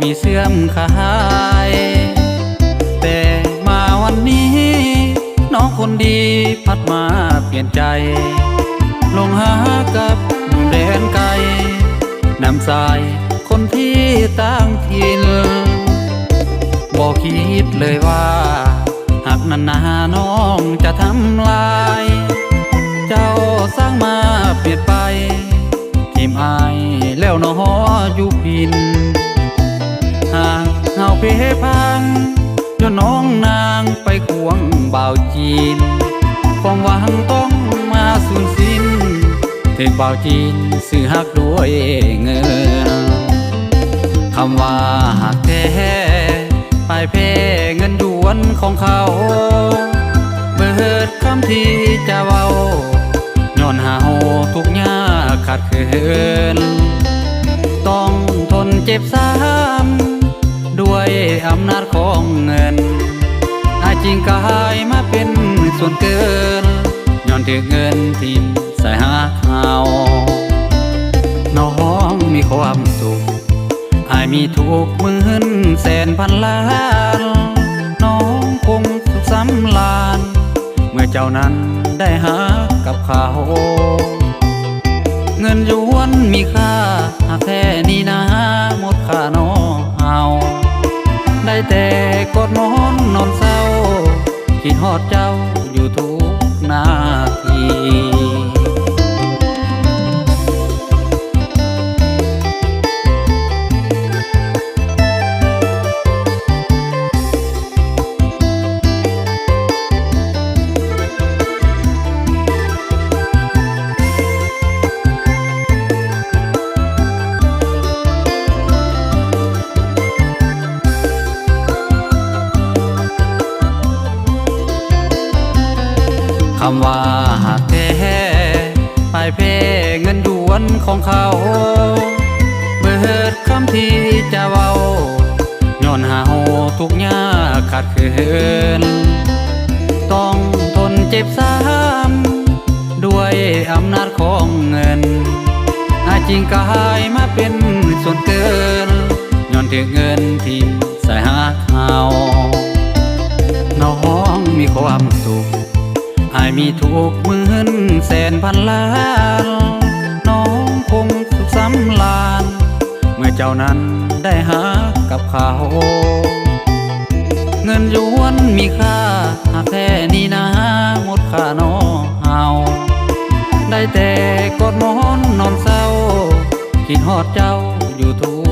มีเสื่อมคลายแต่มาวันนี้น้องคนดีพัดมาเปลี่ยนใจลงหากับหนุ่มแดนไกลนำสายคนที่ต่างถิ่นบอกคิดเลยว่าหากนานาน้องจะทำลายเจ้าสร้างมาเปลี่ยนไปทีมอายแล้วน้ออยู่พินหากเฮาเพพังจนน้องนางไปควงบ่าวจีนความหวังต้องมาสูญสิ้นถึงบ่าวจีนซื้อหักด้วยเงินคำว่าหักแท้ปลายแพ้เงินหยวนของเขาเบิดคำที่จะเว้าย้อนหาทุกข์ยากขาดเขินต้องทนเจ็บซ้ำด้วยอำนาจของเงินอาจจริงกายมาเป็นส่วนเกินย้อนถึงเงินทิ่มใส่หาเขาน้องมีความสุขอายมีทุกหมื่นแสนพันล้านน้องคงสุขสำราญเมื่อเจ้านั้นได้หากับเขาเงินหยวนมีค่าหากแค่นี้นะหมดค่าน้องเอาได้แต่กอดนอนเศร้าคิดฮอดเจ้าอยู่ทุกนาทีคำว่าหากแท้ปลายแพ้เงินหยวนของเขาเบิดคำที่จะเว้าย้อนหาทุกข์ยากขาดเขินต้องทนเจ็บซ้ำด้วยอำนาจของเงินอาจจริงกายมาเป็นส่วนเกินย้อนถึงเงินที่ใส่หาเขาน้องมีความสุขอายมีทุกหมื่นแสนพันล้านน้องคงสุขสำราญเมื่อเจ้านั้นได้หากับเขาเงินหยวนมีค่าหากแค่นี้นะหมดค่าน้องเฮาได้แต่กอดนอนเศร้าคิดฮอดเจ้าอยู่ทุ